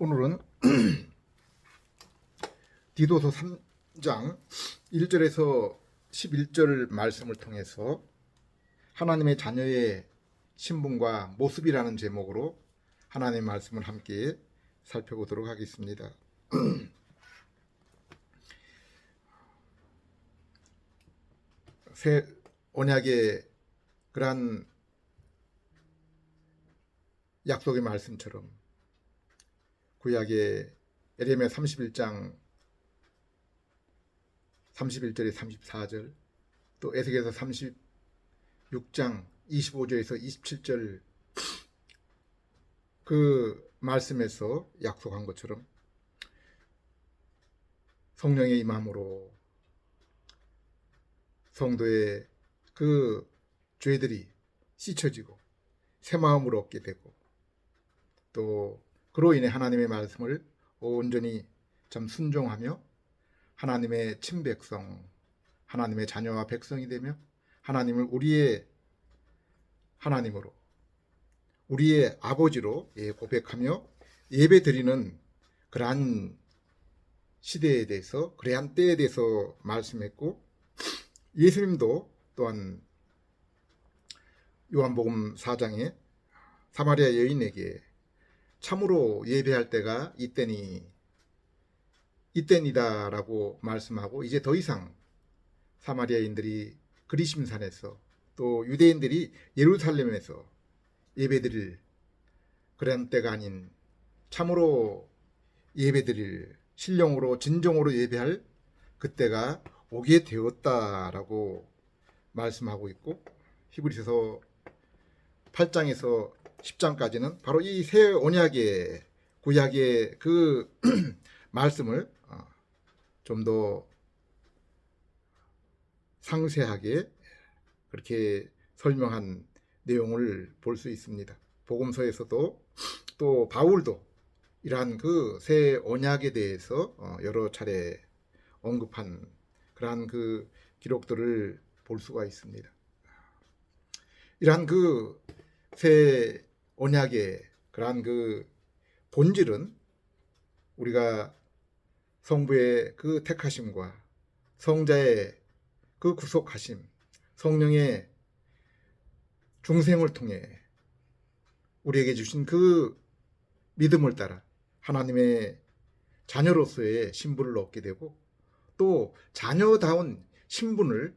오늘은 디도서 3장 1절에서 11절 말씀을 통해서 하나님의 자녀의 신분과 모습이라는 제목으로 하나님의 말씀을 함께 살펴보도록 하겠습니다. 새 언약의 그러한 약속의 말씀처럼 구약의 예레미야 31장 31절에 34절, 또 에스겔서 36장 25절에서 27절 그 말씀에서 약속한 것처럼 성령의 임함으로 성도의 그 죄들이 씻어지고 새 마음을 얻게 되고, 또 그로 인해 하나님의 말씀을 온전히 참 순종하며 하나님의 친백성, 하나님의 자녀와 백성이 되며 하나님을 우리의 하나님으로, 우리의 아버지로 고백하며 예배드리는 그러한 시대에 대해서, 그러한 때에 대해서 말씀했고, 예수님도 또한 요한복음 4장에 사마리아 여인에게 참으로 예배할 때가 이때니다 라고 말씀하고, 이제 더 이상 사마리아인들이 그리심산에서 또 유대인들이 예루살렘에서 예배드릴 그런 때가 아닌 참으로 예배드릴, 신령으로 진정으로 예배할 그때가 오게 되었다라고 말씀하고 있고, 히브리서 8장에서 10장까지는 바로 이 새 언약의 구약의 그 말씀을 좀 더 상세하게 그렇게 설명한 내용을 볼 수 있습니다. 복음서에서도 또 바울도 이러한 그 새 언약에 대해서 여러 차례 언급한 그러한 그 기록들을 볼 수가 있습니다. 이러한 그 새 언약의 그러한 그 본질은 우리가 성부의 그 택하심과 성자의 그 구속하심, 성령의 중생을 통해 우리에게 주신 그 믿음을 따라 하나님의 자녀로서의 신분을 얻게 되고, 또 자녀다운 신분의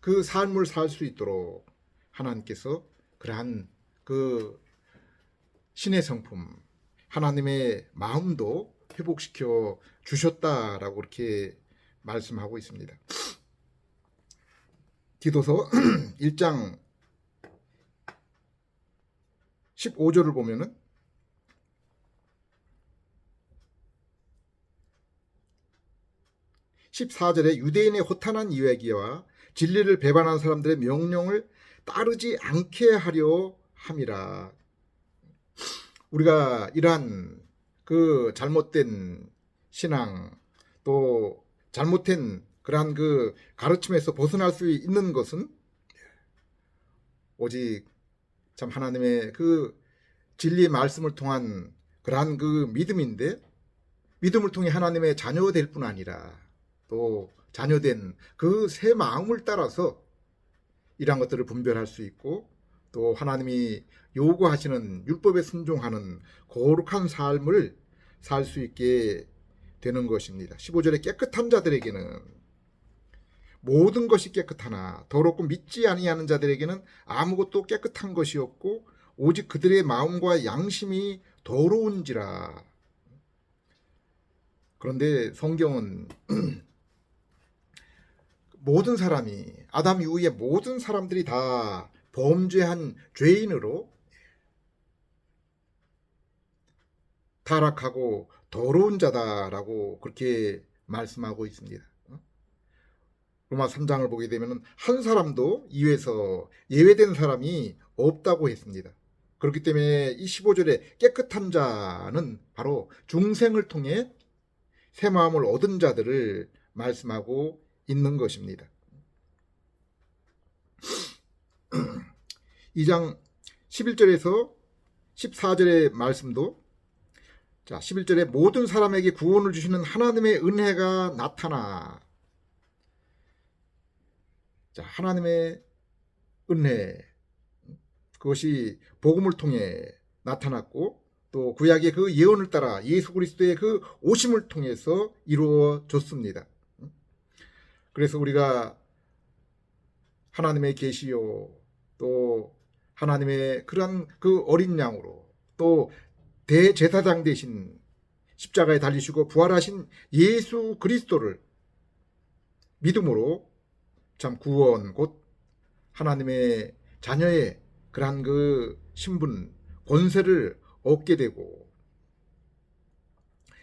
그 삶을 살 수 있도록 하나님께서 그러한 그 신의 성품, 하나님의 마음도 회복시켜 주셨다라고 이렇게 말씀하고 있습니다. 디도서 1장 15절을 보면은 (14절에) 유대인의 호탄한 이야기와 진리를 배반한 사람들의 명령을 따르지 않게 하려 함이라. 우리가 이러한 그 잘못된 신앙, 또 잘못된 그러한 그 가르침에서 벗어날 수 있는 것은 오직 참 하나님의 그 진리의 말씀을 통한 그러한 그 믿음인데, 믿음을 통해 하나님의 자녀 될 뿐 아니라 또 자녀된 그 새 마음을 따라서 이러한 것들을 분별할 수 있고, 또 하나님이 요구하시는 율법에 순종하는 거룩한 삶을 살 수 있게 되는 것입니다. 15절에 깨끗한 자들에게는 모든 것이 깨끗하나 더럽고 믿지 아니하는 자들에게는 아무것도 깨끗한 것이 없고 오직 그들의 마음과 양심이 더러운지라. 그런데 성경은 모든 사람이, 아담 이후에 모든 사람들이 다 범죄한 죄인으로 타락하고 더러운 자다라고 그렇게 말씀하고 있습니다. 로마 3장을 보게 되면 한 사람도 이외에서 예외된 사람이 없다고 했습니다. 그렇기 때문에 이 15절에 깨끗한 자는 바로 중생을 통해 새 마음을 얻은 자들을 말씀하고 있는 것입니다. 2장 11절에서 14절의 말씀도, 자 11절에 모든 사람에게 구원을 주시는 하나님의 은혜가 나타나. 자 하나님의 은혜, 그것이 복음을 통해 나타났고 또 구약의 그 예언을 따라 예수 그리스도의 그 오심을 통해서 이루어졌습니다. 그래서 우리가 하나님의 계시요, 또 하나님의 그러한 그 어린 양으로, 또 대제사장 되신 십자가에 달리시고 부활하신 예수 그리스도를 믿음으로 참 구원, 곧 하나님의 자녀의 그러한 그 신분, 권세를 얻게 되고,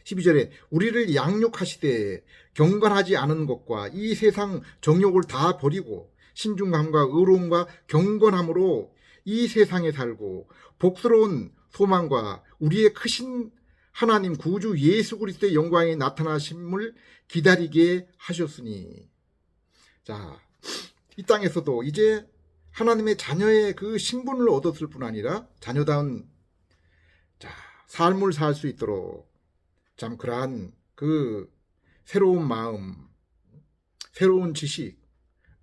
12절에 우리를 양육하시되 경건하지 않은 것과 이 세상 정욕을 다 버리고 신중함과 의로움과 경건함으로 이 세상에 살고 복스러운 소망과 우리의 크신 하나님 구주 예수 그리스도의 영광이 나타나심을 기다리게 하셨으니. 자, 이 땅에서도 이제 하나님의 자녀의 그 신분을 얻었을 뿐 아니라 자녀다운 삶을 살 수 있도록 참 그러한 그 새로운 마음, 새로운 지식,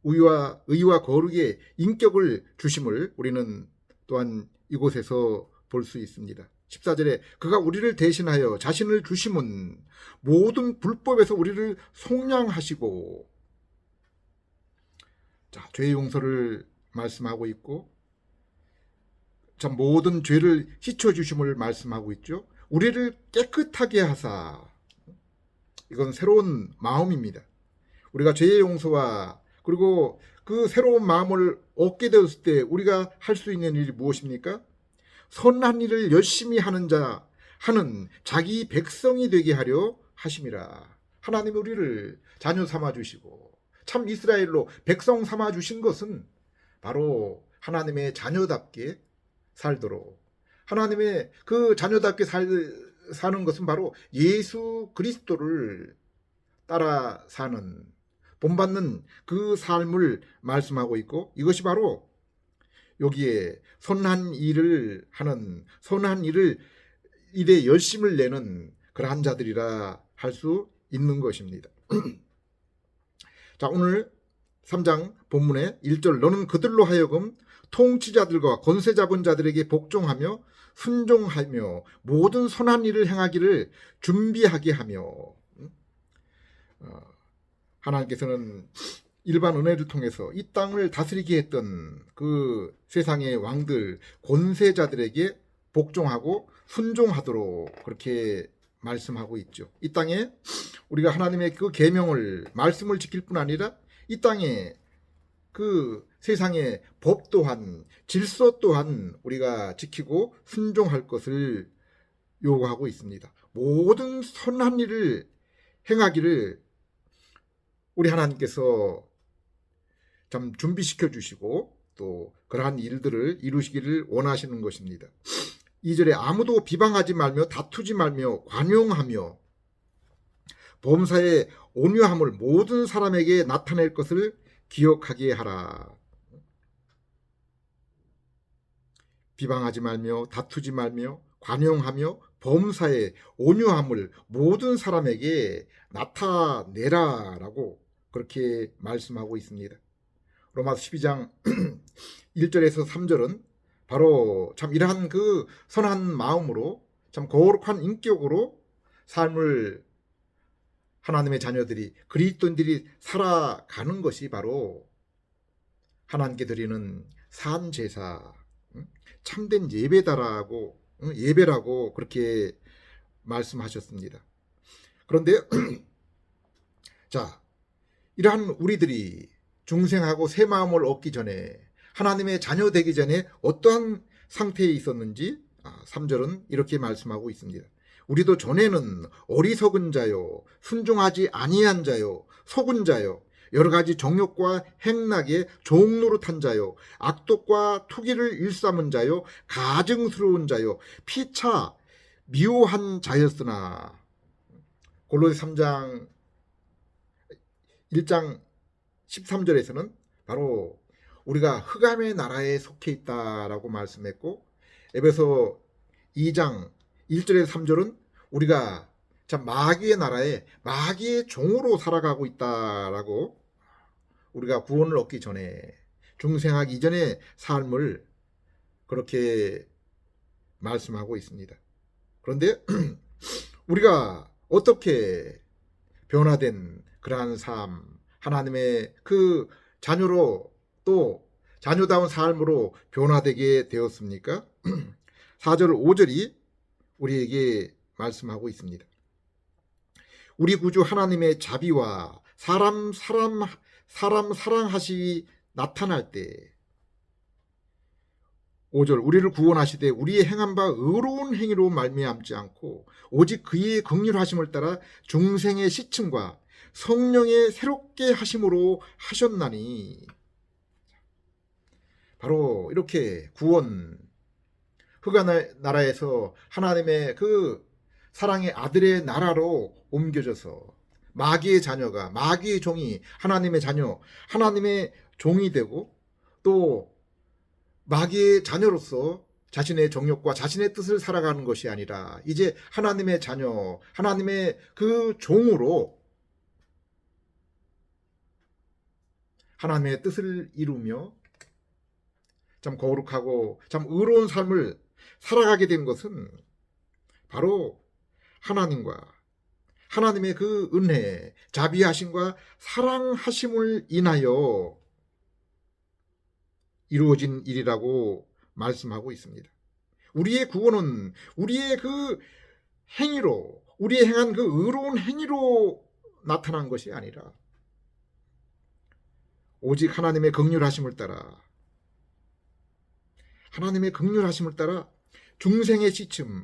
의와 거룩의 인격을 주심을 우리는 또한 이곳에서 볼 수 있습니다. 14절에 그가 우리를 대신하여 자신을 주심은 모든 불법에서 우리를 속량하시고, 자 죄의 용서를 말씀하고 있고, 참 모든 죄를 씻어 주심을 말씀하고 있죠. 우리를 깨끗하게 하사. 이건 새로운 마음입니다. 우리가 죄의 용서와 그리고 그 새로운 마음을 얻게 되었을 때 우리가 할 수 있는 일이 무엇입니까? 선한 일을 열심히 하는 자기 백성이 되게 하려 하심이라. 하나님이 우리를 자녀 삼아 주시고 참 이스라엘로 백성 삼아 주신 것은 바로 하나님의 자녀답게 살도록, 하나님의 그 자녀답게 사는 것은 바로 예수 그리스도를 따라 사는, 본받는 그 삶을 말씀하고 있고, 이것이 바로 여기에 선한 일을 하는, 선한 일에 열심을 내는 그러한 자들이라 할 수 있는 것입니다. 자, 오늘 3장 본문의 1절, 너는 그들로 하여금 통치자들과 권세 잡은 자들에게 복종하며 순종하며 모든 선한 일을 행하기를 준비하게 하며. 하나님께서는 일반 은혜를 통해서 이 땅을 다스리게 했던 그 세상의 왕들, 권세자들에게 복종하고 순종하도록 그렇게 말씀하고 있죠. 이 땅에 우리가 하나님의 그 계명을, 말씀을 지킬 뿐 아니라 이 땅에 그 세상의 법 또한, 질서 또한 우리가 지키고 순종할 것을 요구하고 있습니다. 모든 선한 일을 행하기를 우리 하나님께서 참 준비시켜 주시고 또 그러한 일들을 이루시기를 원하시는 것입니다. 2절에 아무도 비방하지 말며 다투지 말며 관용하며 범사의 온유함을 모든 사람에게 나타낼 것을 기억하게 하라. 비방하지 말며 다투지 말며 관용하며 범사의 온유함을 모든 사람에게 나타내라라고 그렇게 말씀하고 있습니다. 로마서 12장 1절에서 3절은 바로 참 이러한 그 선한 마음으로 참 거룩한 인격으로 삶을 하나님의 자녀들이, 그리스도인들이 살아가는 것이 바로 하나님께 드리는 산 제사, 참된 예배다라고, 예배라고 그렇게 말씀하셨습니다. 그런데 자, 이러한 우리들이 중생하고 새 마음을 얻기 전에, 하나님의 자녀 되기 전에 어떠한 상태에 있었는지 3절은 이렇게 말씀하고 있습니다. 우리도 전에는 어리석은 자요, 순종하지 아니한 자요, 속은 자요, 여러 가지 정욕과 행락에 종노릇한 자요, 악독과 투기를 일삼은 자요, 가증스러운 자요, 피차 미워한 자였으나. 골로새 3장 1장 13절에서는 바로 우리가 흑암의 나라에 속해 있다라고 말씀했고, 에베소 2장 1절에서 3절은 우리가 참 마귀의 나라에 마귀의 종으로 살아가고 있다라고, 우리가 구원을 얻기 전에 중생하기 이전의 삶을 그렇게 말씀하고 있습니다. 그런데 우리가 어떻게 변화된 그러한 삶, 하나님의 그 자녀로, 또 자녀다운 삶으로 변화되게 되었습니까? 4절 5절이 우리에게 말씀하고 있습니다. 우리 구주 하나님의 자비와 사람 사랑하시 나타날 때, 5절 우리를 구원하시되 우리의 행한 바 의로운 행위로 말미암지 않고 오직 그의 긍휼하심을 따라 중생의 시침과 성령의 새롭게 하심으로 하셨나니. 바로 이렇게 구원, 흑암의 나라에서 하나님의 그 사랑의 아들의 나라로 옮겨져서 마귀의 자녀가, 마귀의 종이 하나님의 자녀, 하나님의 종이 되고, 또 마귀의 자녀로서 자신의 정욕과 자신의 뜻을 살아가는 것이 아니라 이제 하나님의 자녀, 하나님의 그 종으로 하나님의 뜻을 이루며 참 거룩하고 참 의로운 삶을 살아가게 된 것은 바로 하나님과 하나님의 그 은혜, 자비하심과 사랑하심을 인하여 이루어진 일이라고 말씀하고 있습니다. 우리의 구원은 우리의 그 행위로, 우리의 행한 그 의로운 행위로 나타난 것이 아니라 오직 하나님의 긍휼하심을 따라, 하나님의 긍휼하심을 따라 중생의 시침,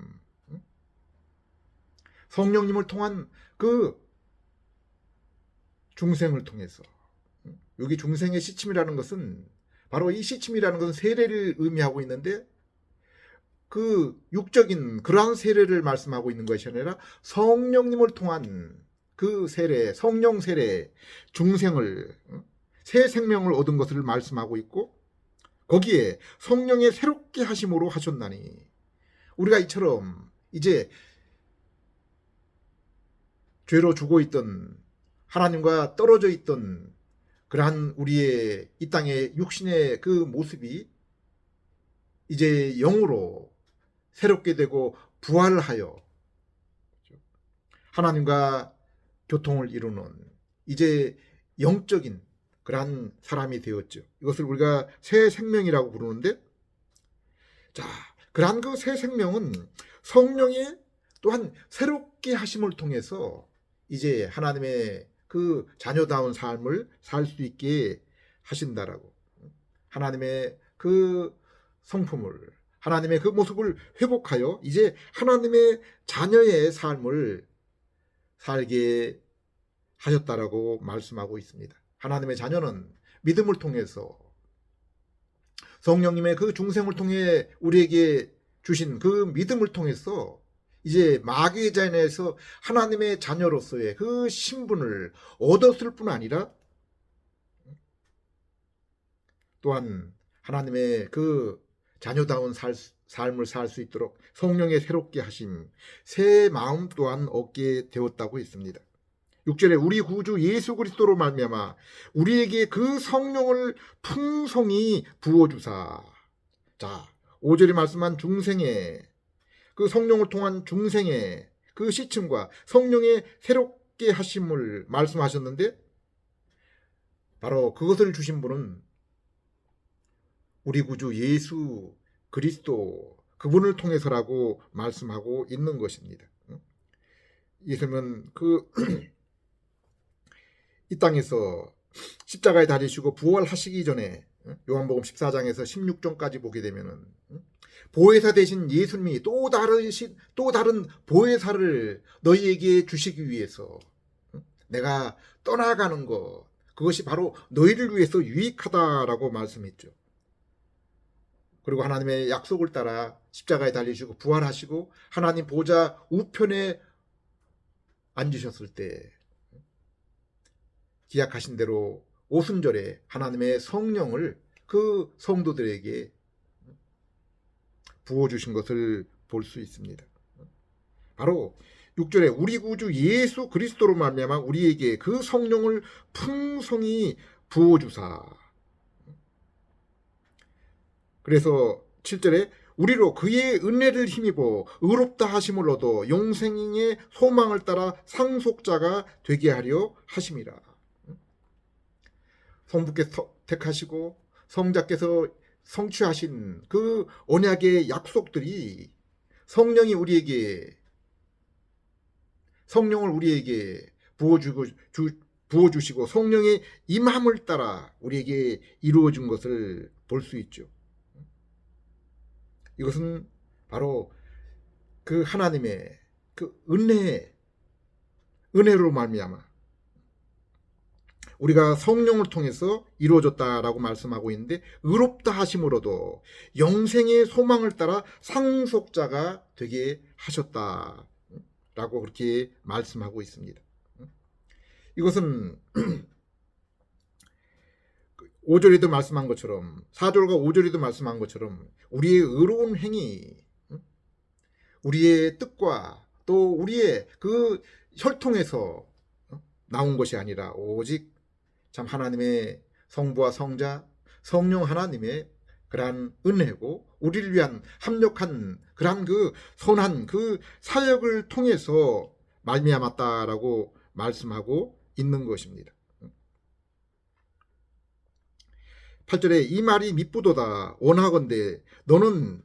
성령님을 통한 그 중생을 통해서, 여기 중생의 시침이라는 것은 바로 이 시침이라는 것은 세례를 의미하고 있는데, 그 육적인 그러한 세례를 말씀하고 있는 것이 아니라 성령님을 통한 그 세례, 성령 세례, 중생을, 새 생명을 얻은 것을 말씀하고 있고, 거기에 성령의 새롭게 하심으로 하셨나니, 우리가 이처럼 이제 죄로 죽어 있던, 하나님과 떨어져 있던 그러한 우리의 이 땅의 육신의 그 모습이 이제 영으로 새롭게 되고 부활을 하여 하나님과 교통을 이루는 이제 영적인 그러한 사람이 되었죠. 이것을 우리가 새 생명이라고 부르는데, 자, 그러한 그 새 생명은 성령의 또한 새롭게 하심을 통해서 이제 하나님의 그 자녀다운 삶을 살 수 있게 하신다라고, 하나님의 그 성품을, 하나님의 그 모습을 회복하여 이제 하나님의 자녀의 삶을 살게 하셨다라고 말씀하고 있습니다. 하나님의 자녀는 믿음을 통해서 성령님의 그 중생을 통해 우리에게 주신 그 믿음을 통해서 이제 마귀의 자녀에서 하나님의 자녀로서의 그 신분을 얻었을 뿐 아니라, 또한 하나님의 그 자녀다운 삶을 살 수 있도록 성령의 새롭게 하심, 새 마음 또한 얻게 되었다고 했습니다. 6절에 우리 구주 예수 그리스도로 말미암아 우리에게 그 성령을 풍성히 부어주사. 자, 5절에 말씀한 중생의 그 성령을 통한 중생의 그 시침과 성령의 새롭게 하심을 말씀하셨는데, 바로 그것을 주신 분은 우리 구주 예수 그리스도, 그분을 통해서라고 말씀하고 있는 것입니다. 예수님은 이 땅에서 십자가에 달리시고 부활하시기 전에 요한복음 14장에서 16절까지 보게 되면은 보혜사 되신 예수님이 또 다른 보혜사를 너희에게 주시기 위해서 내가 떠나가는 것, 그것이 바로 너희를 위해서 유익하다라고 말씀했죠. 그리고 하나님의 약속을 따라 십자가에 달리시고 부활하시고 하나님 보좌 우편에 앉으셨을 때 기약하신 대로 오순절에 하나님의 성령을 그 성도들에게 부어주신 것을 볼 수 있습니다. 바로 6절에 우리 구주 예수 그리스도로 말미암아 우리에게 그 성령을 풍성히 부어주사. 그래서 7절에 우리로 그의 은혜를 힘입어 의롭다 하심을 얻어 영생의 소망을 따라 상속자가 되게 하려 하심이라. 성부께서 택하시고 성자께서 성취하신 그 언약의 약속들이 성령을 우리에게 부어주시고 성령의 임함을 따라 우리에게 이루어진 것을 볼 수 있죠. 이것은 바로 그 하나님의 그 은혜로 말미암아 우리가 성령을 통해서 이루어졌다라고 말씀하고 있는데, 의롭다 하심으로도 영생의 소망을 따라 상속자가 되게 하셨다라고 그렇게 말씀하고 있습니다. 이것은 5절에도 말씀한 것처럼, 4절과 5절에도 말씀한 것처럼 우리의 의로운 행위, 우리의 뜻과 또 우리의 그 혈통에서 나온 것이 아니라 오직 참 하나님의 성부와 성자, 성령 하나님의 그러한 은혜고 우리를 위한 합력한 그러한 그 선한 그 사역을 통해서 말미암았다라고 말씀하고 있는 것입니다. 8절에 이 말이 미쁘도다 원하건대 너는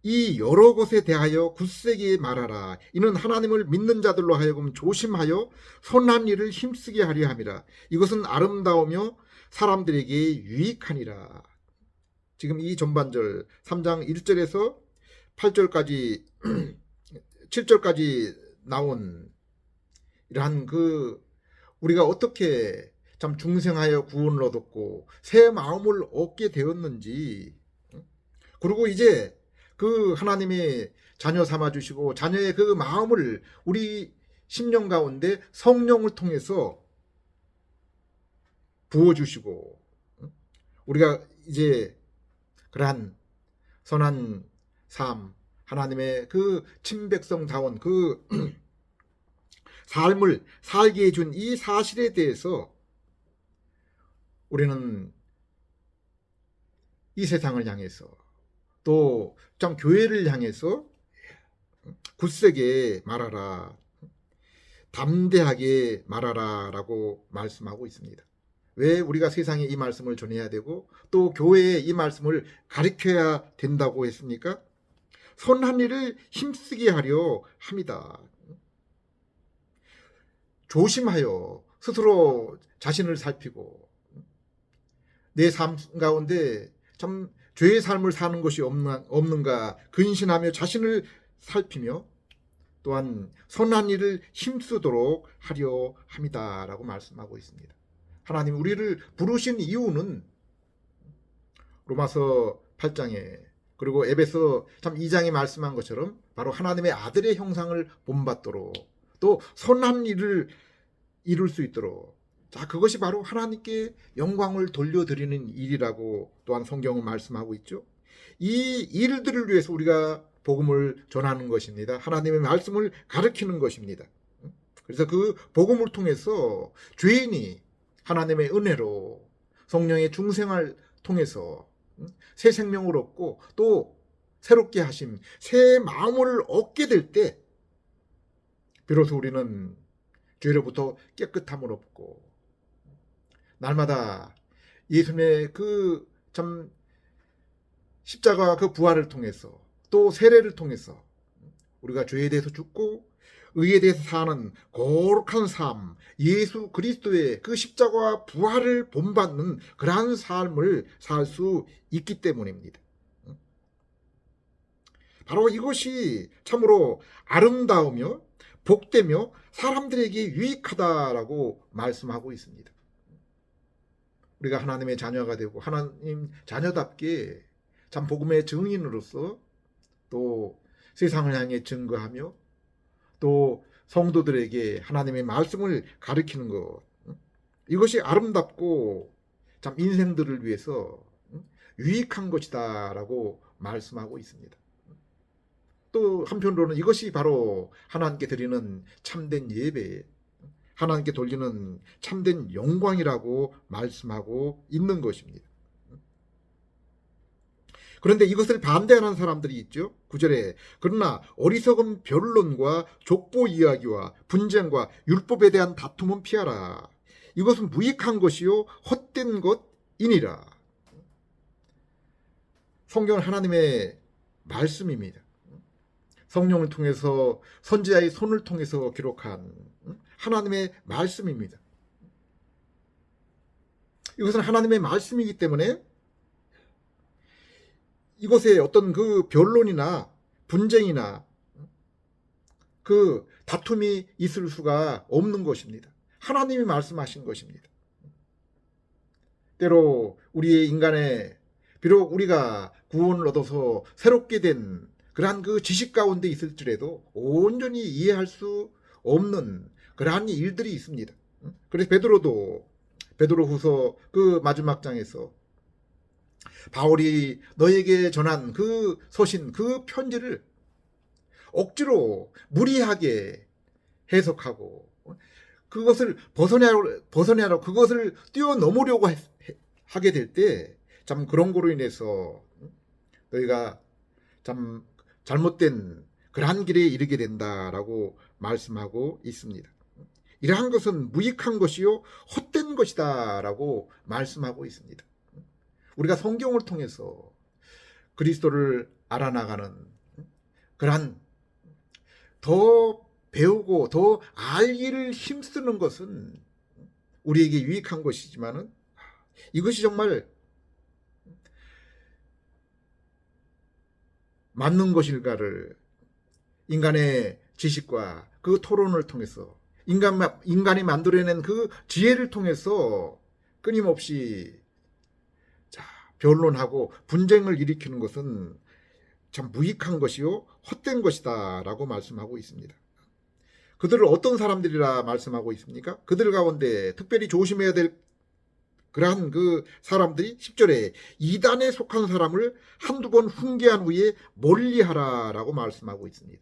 이 여러 것에 대하여 굳세게 말하라. 이는 하나님을 믿는 자들로 하여금 조심하여 선한 일을 힘쓰게 하려 함이라. 이것은 아름다우며 사람들에게 유익하니라. 지금 이 전반절 3장 1절에서 8절까지 7절까지 나온 이러한 그 우리가 어떻게 참 중생하여 구원을 얻었고 새 마음을 얻게 되었는지, 그리고 이제 그 하나님의 자녀 삼아주시고 자녀의 그 마음을 우리 심령 가운데 성령을 통해서 부어주시고 우리가 이제 그러한 선한 삶, 하나님의 그 친백성다운 그 삶을 살게 해준 이 사실에 대해서 우리는 이 세상을 향해서 또 참 교회를 향해서 굳세게 말하라, 담대하게 말하라 라고 말씀하고 있습니다. 왜 우리가 세상에 이 말씀을 전해야 되고 또 교회에 이 말씀을 가르쳐야 된다고 했습니까? 선한 일을 힘쓰게 하려 합니다. 조심하여 스스로 자신을 살피고 내 삶 가운데 참 죄의 삶을 사는 것이 없는가 근신하며 자신을 살피며 또한 선한 일을 힘쓰도록 하려 합니다 라고 말씀하고 있습니다. 하나님 우리를 부르신 이유는 로마서 8장에 그리고 에베소 참 2장에 말씀한 것처럼 바로 하나님의 아들의 형상을 본받도록 또 선한 일을 이룰 수 있도록, 자 그것이 바로 하나님께 영광을 돌려드리는 일이라고 또한 성경은 말씀하고 있죠. 이 일들을 위해서 우리가 복음을 전하는 것입니다. 하나님의 말씀을 가르치는 것입니다. 그래서 그 복음을 통해서 죄인이 하나님의 은혜로 성령의 중생을 통해서 새 생명을 얻고 또 새롭게 하심 새 마음을 얻게 될 때 비로소 우리는 죄로부터 깨끗함을 얻고 날마다 예수님의 그 참 십자가 그 부활을 통해서 또 세례를 통해서 우리가 죄에 대해서 죽고 의에 대해서 사는 거룩한 삶, 예수 그리스도의 그 십자가와 부활을 본받는 그러한 삶을 살 수 있기 때문입니다. 바로 이것이 참으로 아름다우며 복되며 사람들에게 유익하다라고 말씀하고 있습니다. 우리가 하나님의 자녀가 되고 하나님 자녀답게 참 복음의 증인으로서 또 세상을 향해 증거하며 또 성도들에게 하나님의 말씀을 가르치는 것, 이것이 아름답고 참 인생들을 위해서 유익한 것이다 라고 말씀하고 있습니다. 또 한편으로는 이것이 바로 하나님께 드리는 참된 예배, 하나님께 돌리는 참된 영광이라고 말씀하고 있는 것입니다. 그런데 이것을 반대하는 사람들이 있죠. 9절에 그러나 어리석은 변론과 족보 이야기와 분쟁과 율법에 대한 다툼은 피하라. 이것은 무익한 것이요 헛된 것이니라. 성경은 하나님의 말씀입니다. 성령을 통해서 선지자의 손을 통해서 기록한 하나님의 말씀입니다. 이것은 하나님의 말씀이기 때문에 이것에 어떤 그 변론이나 분쟁이나 그 다툼이 있을 수가 없는 것입니다. 하나님이 말씀하신 것입니다. 때로 우리의 인간의 비록 우리가 구원을 얻어서 새롭게 된 그러한 그 지식 가운데 있을지라도 온전히 이해할 수 없는 그러한 일들이 있습니다. 그래서 베드로후서 그 마지막 장에서 바울이 너에게 전한 그 서신, 그 편지를 억지로 무리하게 해석하고 그것을 벗어내려 그것을 뛰어넘으려고 하게 될 때 참 그런 거로 인해서 너희가 참 잘못된 그러한 길에 이르게 된다라고 말씀하고 있습니다. 이러한 것은 무익한 것이요 헛된 것이다라고 말씀하고 있습니다. 우리가 성경을 통해서 그리스도를 알아나가는 그러한 더 배우고 더 알기를 힘쓰는 것은 우리에게 유익한 것이지만은 이것이 정말 맞는 것일까를 인간의 지식과 그 토론을 통해서 인간이 만들어낸 그 지혜를 통해서 끊임없이 변론하고 분쟁을 일으키는 것은 참 무익한 것이요 헛된 것이다 라고 말씀하고 있습니다. 그들을 어떤 사람들이라 말씀하고 있습니까? 그들 가운데 특별히 조심해야 될 그러한 그 사람들이 10절에 이단에 속한 사람을 한두 번 훈계한 후에 멀리하라 라고 말씀하고 있습니다.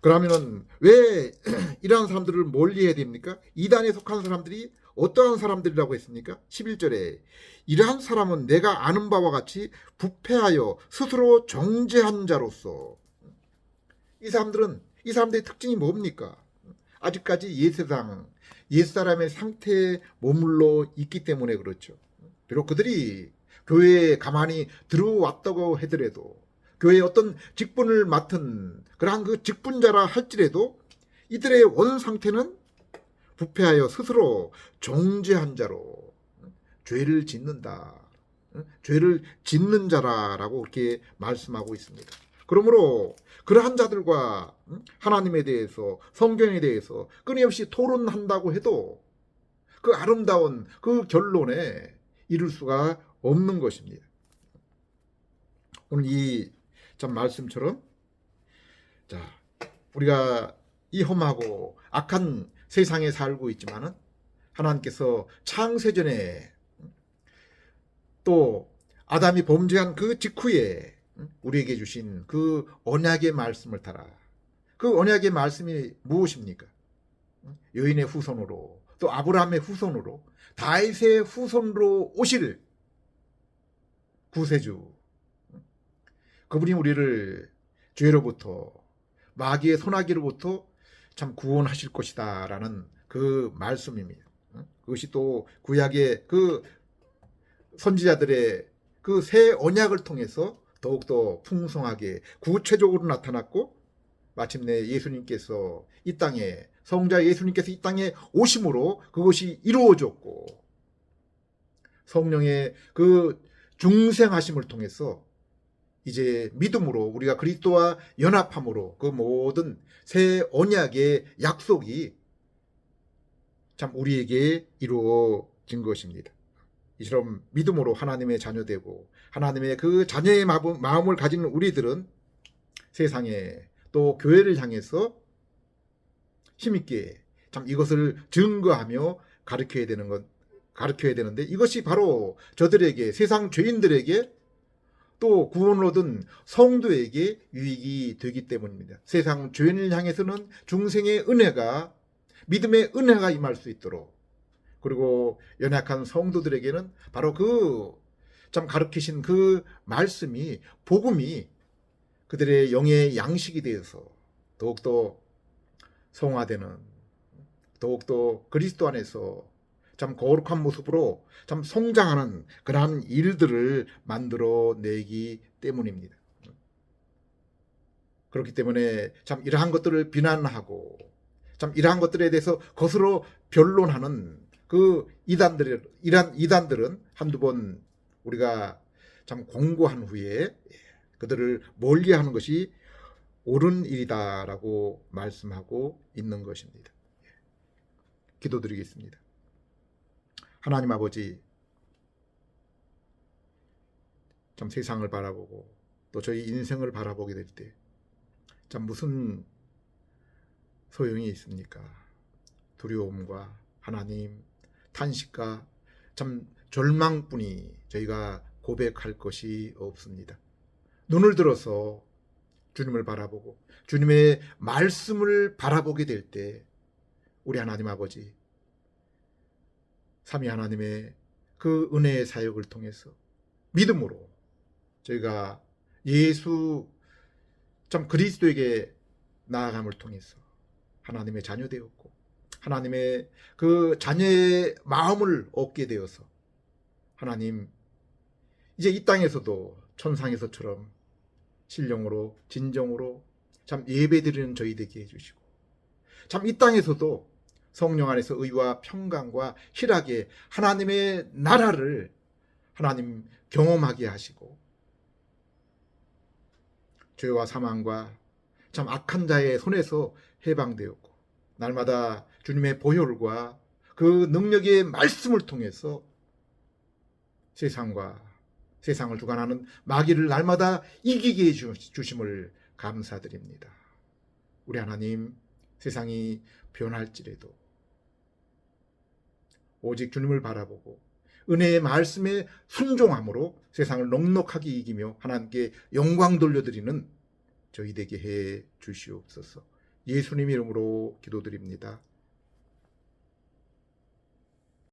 그러면은 왜 이러한 사람들을 멀리해야 됩니까? 이단에 속한 사람들이 어떠한 사람들이라고 했습니까? 11절에 이러한 사람은 내가 아는 바와 같이 부패하여 스스로 정죄한 자로서 이 사람들의 특징이 뭡니까? 아직까지 옛사람의 상태에 머물러 있기 때문에 그렇죠. 비록 그들이 교회에 가만히 들어왔다고 하더라도 교회의 어떤 직분을 맡은 그러한 그 직분자라 할지라도 이들의 원 상태는 부패하여 스스로 정죄한 자로 죄를 짓는다. 죄를 짓는 자라라고 그렇게 말씀하고 있습니다. 그러므로 그러한 자들과 하나님에 대해서 성경에 대해서 끊임없이 토론한다고 해도 그 아름다운 그 결론에 이를 수가 없는 것입니다. 오늘 이 참 말씀처럼 우리가 이 험하고 악한 세상에 살고 있지만은 하나님께서 창세전에 또 아담이 범죄한 그 직후에 우리에게 주신 그 언약의 말씀을 따라 그 언약의 말씀이 무엇입니까? 여인의 후손으로 또 아브라함의 후손으로 다윗의 후손으로 오실 구세주 그분이 우리를 죄로부터 마귀의 손아귀로부터 참 구원하실 것이다 라는 그 말씀입니다. 그것이 또 구약의 그 선지자들의 그 새 언약을 통해서 더욱더 풍성하게 구체적으로 나타났고 마침내 예수님께서 이 땅에 성자 예수님께서 이 땅에 오심으로 그것이 이루어졌고 성령의 그 중생하심을 통해서 이제 믿음으로 우리가 그리스도와 연합함으로 그 모든 새 언약의 약속이 참 우리에게 이루어진 것입니다. 이처럼 믿음으로 하나님의 자녀되고 하나님의 그 자녀의 마음을 가진 우리들은 세상에 또 교회를 향해서 힘있게 참 이것을 증거하며 가르쳐야 되는 것 가르쳐야 되는데 이것이 바로 저들에게 세상 죄인들에게 또 구원을 얻은 성도에게 유익이 되기 때문입니다. 세상 죄인을 향해서는 중생의 은혜가 믿음의 은혜가 임할 수 있도록 그리고 연약한 성도들에게는 바로 그 참 가르치신 그 말씀이 복음이 그들의 영의 양식이 되어서 더욱더 성화되는 더욱더 그리스도 안에서 참 거룩한 모습으로 참 성장하는 그러한 일들을 만들어내기 때문입니다. 그렇기 때문에 참 이러한 것들을 비난하고 참 이러한 것들에 대해서 거스러 변론하는 그 이단들은 한두 번 우리가 참 공고한 후에 그들을 멀리하는 것이 옳은 일이다라고 말씀하고 있는 것입니다. 기도드리겠습니다. 하나님 아버지, 참 세상을 바라보고 또 저희 인생을 바라보게 될 때 참 무슨 소용이 있습니까? 두려움과 하나님, 탄식과 참 절망뿐이 저희가 고백할 것이 없습니다. 눈을 들어서 주님을 바라보고 주님의 말씀을 바라보게 될 때 우리 하나님 아버지, 삼위 하나님의 그 은혜의 사역을 통해서 믿음으로 저희가 예수 참 그리스도에게 나아감을 통해서 하나님의 자녀 되었고 하나님의 그 자녀의 마음을 얻게 되어서 하나님 이제 이 땅에서도 천상에서처럼 신령으로 진정으로 참 예배드리는 저희 되게 해주시고 참 이 땅에서도 성령 안에서 의와 평강과 희락의 하나님의 나라를 하나님 경험하게 하시고 죄와 사망과 참 악한 자의 손에서 해방되었고 날마다 주님의 보혈과 그 능력의 말씀을 통해서 세상을 주관하는 마귀를 날마다 이기게 해주심을 감사드립니다. 우리 하나님, 세상이 변할지라도 오직 주님을 바라보고 은혜의 말씀에 순종함으로 세상을 넉넉하게 이기며 하나님께 영광 돌려드리는 저희 되게 해 주시옵소서. 예수님 이름으로 기도드립니다.